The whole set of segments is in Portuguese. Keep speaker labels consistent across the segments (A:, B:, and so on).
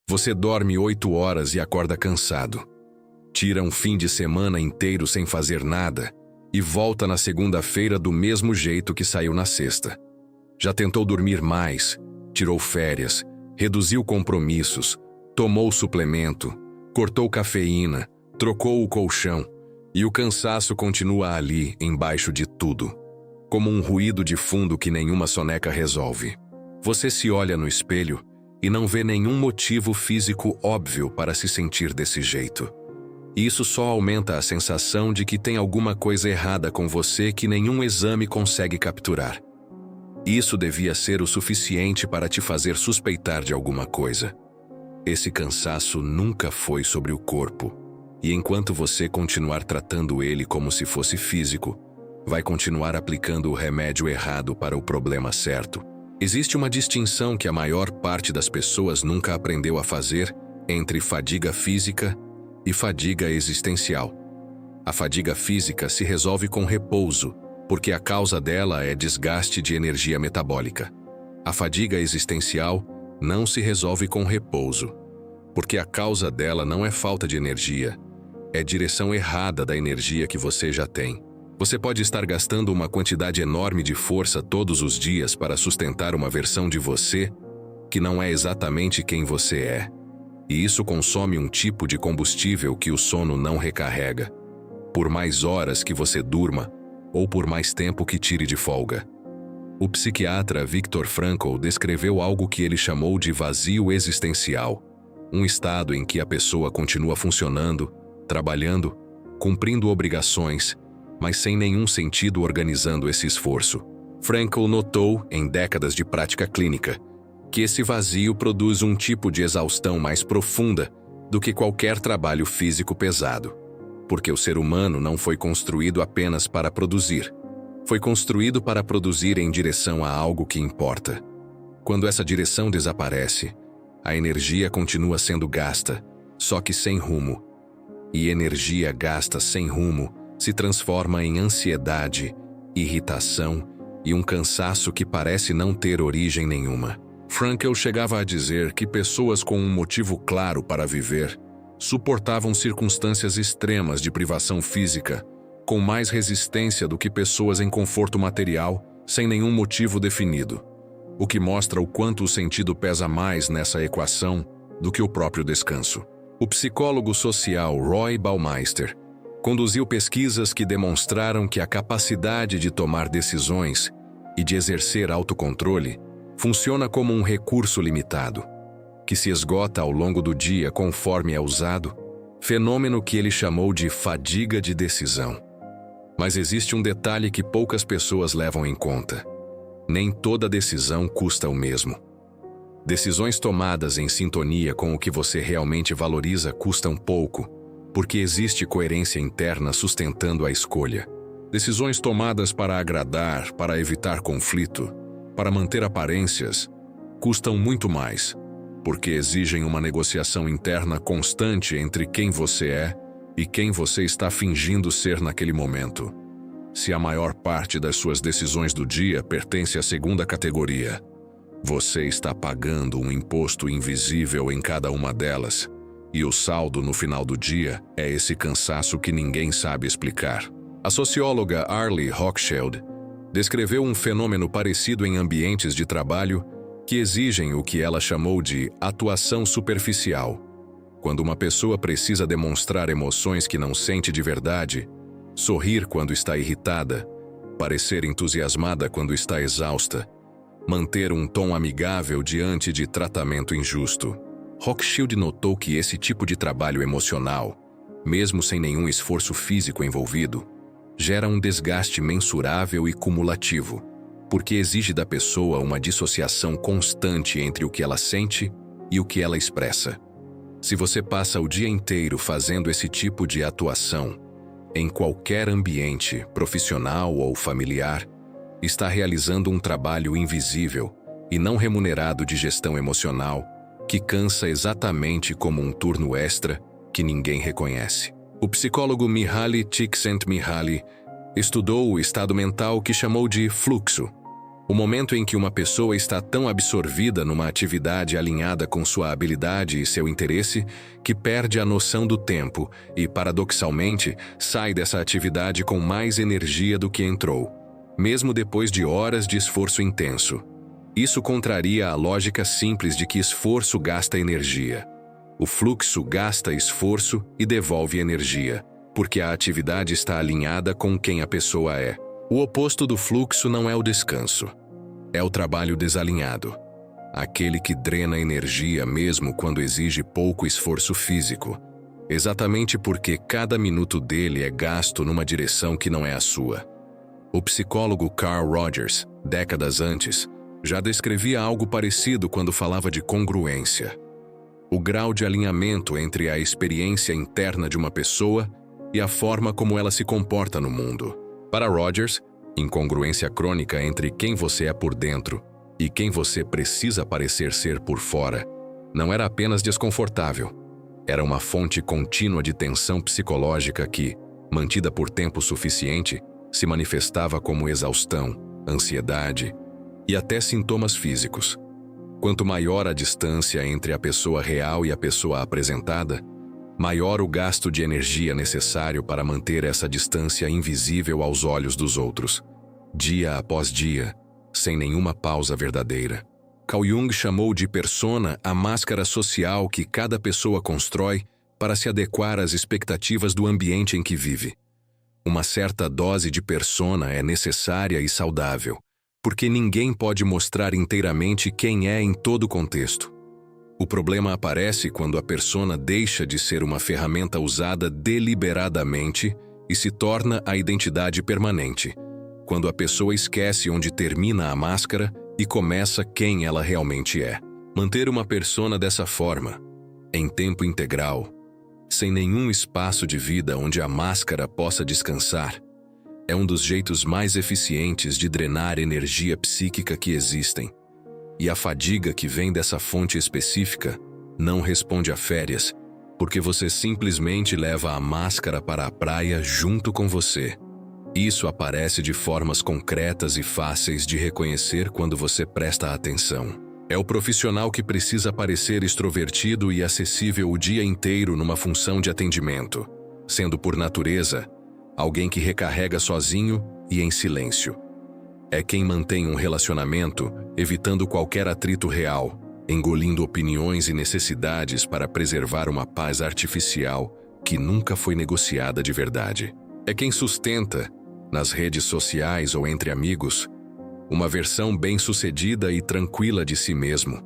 A: Você dorme 8 horas e acorda cansado. Tira um fim de semana inteiro sem fazer nada e volta na segunda-feira do mesmo jeito que saiu na sexta. Já tentou dormir mais, tirou férias, reduziu compromissos, tomou suplemento, cortou cafeína, trocou o colchão e o cansaço continua ali, embaixo de tudo, como um ruído de fundo que nenhuma soneca resolve. Você se olha no espelho e não vê nenhum motivo físico óbvio para se sentir desse jeito. Isso só aumenta a sensação de que tem alguma coisa errada com você que nenhum exame consegue capturar. Isso devia ser o suficiente para te fazer suspeitar de alguma coisa. Esse cansaço nunca foi sobre o corpo, e enquanto você continuar tratando ele como se fosse físico, vai continuar aplicando o remédio errado para o problema certo. Existe uma distinção que a maior parte das pessoas nunca aprendeu a fazer entre fadiga física e fadiga existencial. A fadiga física se resolve com repouso, porque a causa dela é desgaste de energia metabólica. A fadiga existencial não se resolve com repouso, porque a causa dela não é falta de energia, é direção errada da energia que você já tem. Você pode estar gastando uma quantidade enorme de força todos os dias para sustentar uma versão de você que não é exatamente quem você é. E isso consome um tipo de combustível que o sono não recarrega, por mais horas que você durma ou por mais tempo que tire de folga. O psiquiatra Viktor Frankl descreveu algo que ele chamou de vazio existencial, um estado em que a pessoa continua funcionando, trabalhando, cumprindo obrigações, mas sem nenhum sentido organizando esse esforço. Frankl notou, em décadas de prática clínica, que esse vazio produz um tipo de exaustão mais profunda do que qualquer trabalho físico pesado, porque o ser humano não foi construído apenas para produzir. Foi construído para produzir em direção a algo que importa. Quando essa direção desaparece, a energia continua sendo gasta, só que sem rumo. E energia gasta sem rumo se transforma em ansiedade, irritação e um cansaço que parece não ter origem nenhuma. Frankl chegava a dizer que pessoas com um motivo claro para viver suportavam circunstâncias extremas de privação física com mais resistência do que pessoas em conforto material sem nenhum motivo definido, o que mostra o quanto o sentido pesa mais nessa equação do que o próprio descanso. O psicólogo social Roy Baumeister conduziu pesquisas que demonstraram que a capacidade de tomar decisões e de exercer autocontrole funciona como um recurso limitado, que se esgota ao longo do dia conforme é usado, fenômeno que ele chamou de fadiga de decisão. Mas existe um detalhe que poucas pessoas levam em conta. Nem toda decisão custa o mesmo. Decisões tomadas em sintonia com o que você realmente valoriza custam pouco, porque existe coerência interna sustentando a escolha. Decisões tomadas para agradar, para evitar conflito, para manter aparências, custam muito mais, porque exigem uma negociação interna constante entre quem você é e quem você está fingindo ser naquele momento. Se a maior parte das suas decisões do dia pertence à segunda categoria, você está pagando um imposto invisível em cada uma delas, e o saldo no final do dia é esse cansaço que ninguém sabe explicar. A socióloga Arlie Hochschild descreveu um fenômeno parecido em ambientes de trabalho que exigem o que ela chamou de atuação superficial. Quando uma pessoa precisa demonstrar emoções que não sente de verdade, sorrir quando está irritada, parecer entusiasmada quando está exausta, manter um tom amigável diante de tratamento injusto. Hochschild notou que esse tipo de trabalho emocional, mesmo sem nenhum esforço físico envolvido, gera um desgaste mensurável e cumulativo, porque exige da pessoa uma dissociação constante entre o que ela sente e o que ela expressa. Se você passa o dia inteiro fazendo esse tipo de atuação, em qualquer ambiente, profissional ou familiar, está realizando um trabalho invisível e não remunerado de gestão emocional que cansa exatamente como um turno extra que ninguém reconhece. O psicólogo Mihaly Csikszentmihalyi estudou o estado mental que chamou de fluxo. O momento em que uma pessoa está tão absorvida numa atividade alinhada com sua habilidade e seu interesse que perde a noção do tempo e, paradoxalmente, sai dessa atividade com mais energia do que entrou, mesmo depois de horas de esforço intenso. Isso contraria a lógica simples de que esforço gasta energia. O fluxo gasta esforço e devolve energia, porque a atividade está alinhada com quem a pessoa é. O oposto do fluxo não é o descanso. É o trabalho desalinhado. Aquele que drena energia mesmo quando exige pouco esforço físico. Exatamente porque cada minuto dele é gasto numa direção que não é a sua. O psicólogo Carl Rogers, décadas antes, já descrevia algo parecido quando falava de congruência. O grau de alinhamento entre a experiência interna de uma pessoa e a forma como ela se comporta no mundo. Para Rogers, incongruência crônica entre quem você é por dentro e quem você precisa parecer ser por fora não era apenas desconfortável. Era uma fonte contínua de tensão psicológica que, mantida por tempo suficiente, se manifestava como exaustão, ansiedade e até sintomas físicos. Quanto maior a distância entre a pessoa real e a pessoa apresentada, maior o gasto de energia necessário para manter essa distância invisível aos olhos dos outros, dia após dia, sem nenhuma pausa verdadeira. Carl Jung chamou de persona a máscara social que cada pessoa constrói para se adequar às expectativas do ambiente em que vive. Uma certa dose de persona é necessária e saudável, porque ninguém pode mostrar inteiramente quem é em todo contexto. O problema aparece quando a persona deixa de ser uma ferramenta usada deliberadamente e se torna a identidade permanente, quando a pessoa esquece onde termina a máscara e começa quem ela realmente é. Manter uma persona dessa forma, em tempo integral, sem nenhum espaço de vida onde a máscara possa descansar, é um dos jeitos mais eficientes de drenar energia psíquica que existem. E a fadiga que vem dessa fonte específica não responde a férias, porque você simplesmente leva a máscara para a praia junto com você. Isso aparece de formas concretas e fáceis de reconhecer quando você presta atenção. É o profissional que precisa parecer extrovertido e acessível o dia inteiro numa função de atendimento, sendo por natureza alguém que recarrega sozinho e em silêncio. É quem mantém um relacionamento, evitando qualquer atrito real, engolindo opiniões e necessidades para preservar uma paz artificial que nunca foi negociada de verdade. É quem sustenta, nas redes sociais ou entre amigos, uma versão bem-sucedida e tranquila de si mesmo,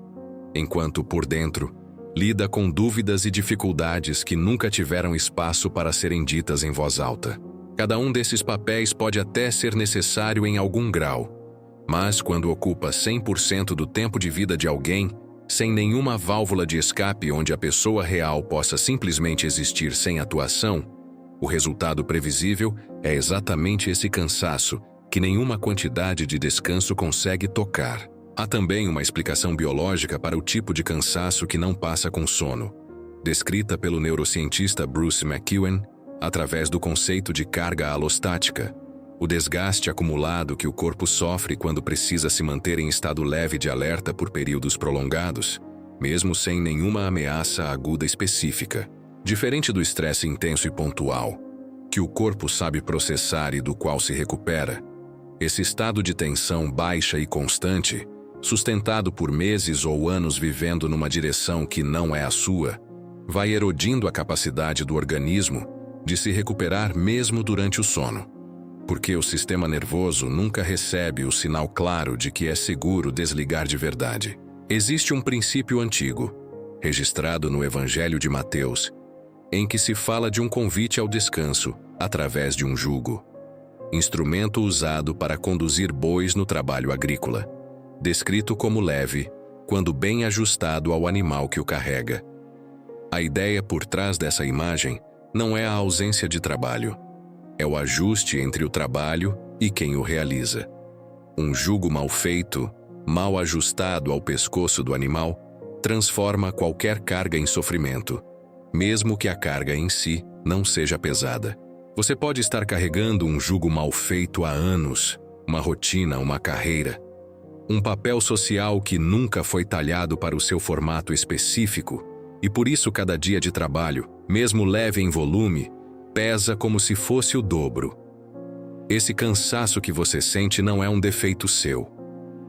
A: enquanto por dentro lida com dúvidas e dificuldades que nunca tiveram espaço para serem ditas em voz alta. Cada um desses papéis pode até ser necessário em algum grau, mas quando ocupa 100% do tempo de vida de alguém, sem nenhuma válvula de escape onde a pessoa real possa simplesmente existir sem atuação, o resultado previsível é exatamente esse cansaço que nenhuma quantidade de descanso consegue tocar. Há também uma explicação biológica para o tipo de cansaço que não passa com sono, descrita pelo neurocientista Bruce McEwen, através do conceito de carga alostática, o desgaste acumulado que o corpo sofre quando precisa se manter em estado leve de alerta por períodos prolongados, mesmo sem nenhuma ameaça aguda específica. Diferente do estresse intenso e pontual, que o corpo sabe processar e do qual se recupera, esse estado de tensão baixa e constante, sustentado por meses ou anos vivendo numa direção que não é a sua, vai erodindo a capacidade do organismo de se recuperar mesmo durante o sono, porque o sistema nervoso nunca recebe o sinal claro de que é seguro desligar de verdade. Existe um princípio antigo, registrado no Evangelho de Mateus, em que se fala de um convite ao descanso através de um jugo, instrumento usado para conduzir bois no trabalho agrícola, descrito como leve, quando bem ajustado ao animal que o carrega. A ideia por trás dessa imagem não é a ausência de trabalho, é o ajuste entre o trabalho e quem o realiza. Um jugo mal feito, mal ajustado ao pescoço do animal, transforma qualquer carga em sofrimento, mesmo que a carga em si não seja pesada. Você pode estar carregando um jugo mal feito há anos, uma rotina, uma carreira, Um papel social que nunca foi talhado para o seu formato específico, e por isso cada dia de trabalho, mesmo leve em volume, pesa como se fosse o dobro. Esse cansaço que você sente não é um defeito seu.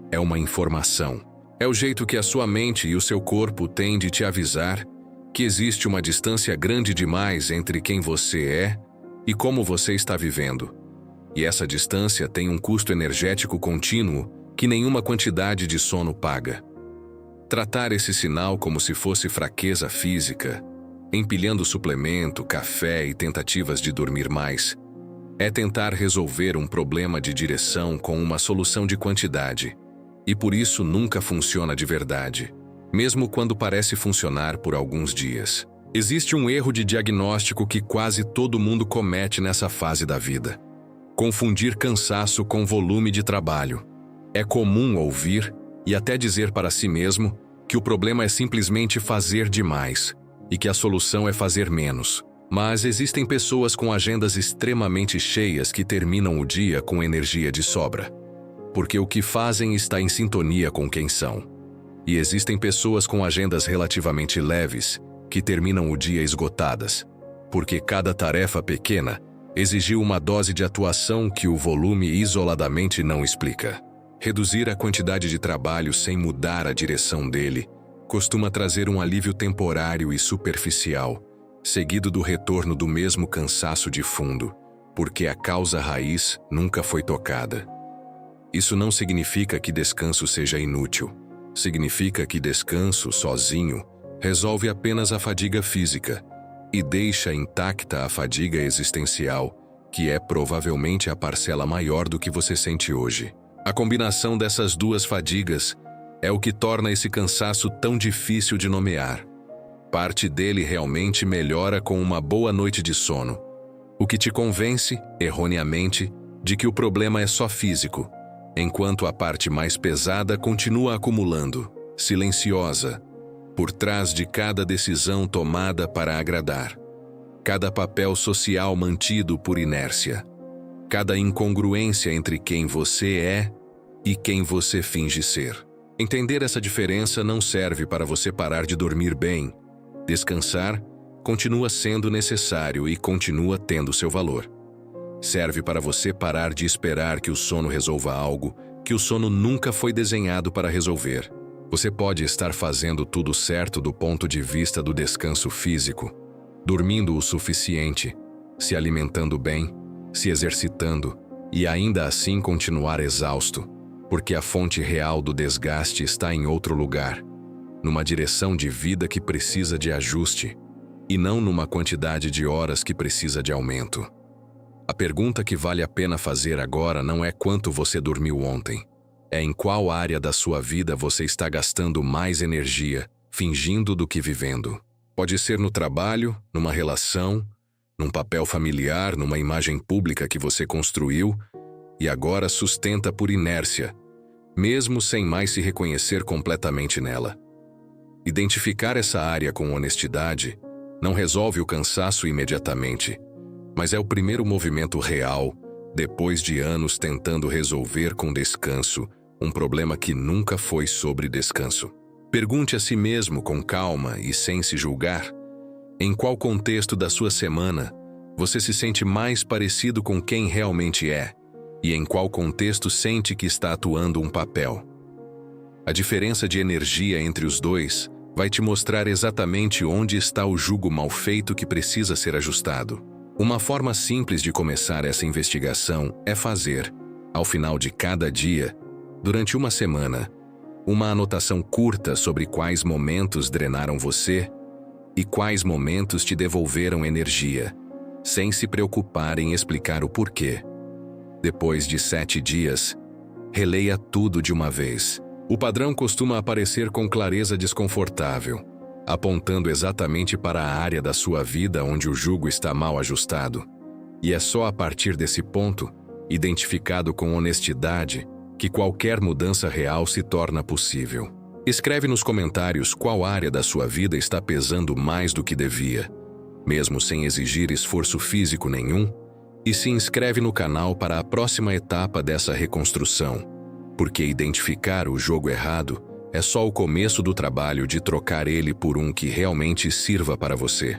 A: É uma informação. É o jeito que a sua mente e o seu corpo têm de te avisar que existe uma distância grande demais entre quem você é e como você está vivendo. E essa distância tem um custo energético contínuo que nenhuma quantidade de sono paga. Tratar esse sinal como se fosse fraqueza física, empilhando suplemento, café e tentativas de dormir mais, é tentar resolver um problema de direção com uma solução de quantidade, e por isso nunca funciona de verdade, mesmo quando parece funcionar por alguns dias. Existe um erro de diagnóstico que quase todo mundo comete nessa fase da vida: confundir cansaço com volume de trabalho. É comum ouvir e até dizer para si mesmo que o problema é simplesmente fazer demais e que a solução é fazer menos. Mas existem pessoas com agendas extremamente cheias que terminam o dia com energia de sobra, porque o que fazem está em sintonia com quem são. E existem pessoas com agendas relativamente leves que terminam o dia esgotadas, porque cada tarefa pequena exigiu uma dose de atuação que o volume isoladamente não explica. Reduzir a quantidade de trabalho sem mudar a direção dele costuma trazer um alívio temporário e superficial, seguido do retorno do mesmo cansaço de fundo, porque a causa raiz nunca foi tocada. Isso não significa que descanso seja inútil. Significa que descanso, sozinho, resolve apenas a fadiga física e deixa intacta a fadiga existencial, que é provavelmente a parcela maior do que você sente hoje. A combinação dessas duas fadigas é o que torna esse cansaço tão difícil de nomear. Parte dele realmente melhora com uma boa noite de sono, o que te convence, erroneamente, de que o problema é só físico, enquanto a parte mais pesada continua acumulando, silenciosa, por trás de cada decisão tomada para agradar, cada papel social mantido por inércia, cada incongruência entre quem você é e quem você finge ser. Entender essa diferença não serve para você parar de dormir bem. Descansar continua sendo necessário e continua tendo seu valor. Serve para você parar de esperar que o sono resolva algo que o sono nunca foi desenhado para resolver. Você pode estar fazendo tudo certo do ponto de vista do descanso físico, dormindo o suficiente, se alimentando bem, se exercitando e ainda assim continuar exausto, porque a fonte real do desgaste está em outro lugar, numa direção de vida que precisa de ajuste, e não numa quantidade de horas que precisa de aumento. A pergunta que vale a pena fazer agora não é quanto você dormiu ontem, é em qual área da sua vida você está gastando mais energia, fingindo do que vivendo. Pode ser no trabalho, numa relação, num papel familiar, numa imagem pública que você construiu e agora sustenta por inércia, mesmo sem mais se reconhecer completamente nela. Identificar essa área com honestidade não resolve o cansaço imediatamente, mas é o primeiro movimento real, depois de anos tentando resolver com descanso um problema que nunca foi sobre descanso. Pergunte a si mesmo com calma e sem se julgar, em qual contexto da sua semana você se sente mais parecido com quem realmente é, e em qual contexto sente que está atuando um papel. A diferença de energia entre os dois vai te mostrar exatamente onde está o jugo mal feito que precisa ser ajustado. Uma forma simples de começar essa investigação é fazer, ao final de cada dia, durante uma semana, uma anotação curta sobre quais momentos drenaram você e quais momentos te devolveram energia, sem se preocupar em explicar o porquê. Depois de 7 dias, releia tudo de uma vez. O padrão costuma aparecer com clareza desconfortável, apontando exatamente para a área da sua vida onde o jugo está mal ajustado. E é só a partir desse ponto, identificado com honestidade, que qualquer mudança real se torna possível. Escreve nos comentários qual área da sua vida está pesando mais do que devia, mesmo sem exigir esforço físico nenhum, e se inscreve no canal para a próxima etapa dessa reconstrução, porque identificar o jogo errado é só o começo do trabalho de trocar ele por um que realmente sirva para você.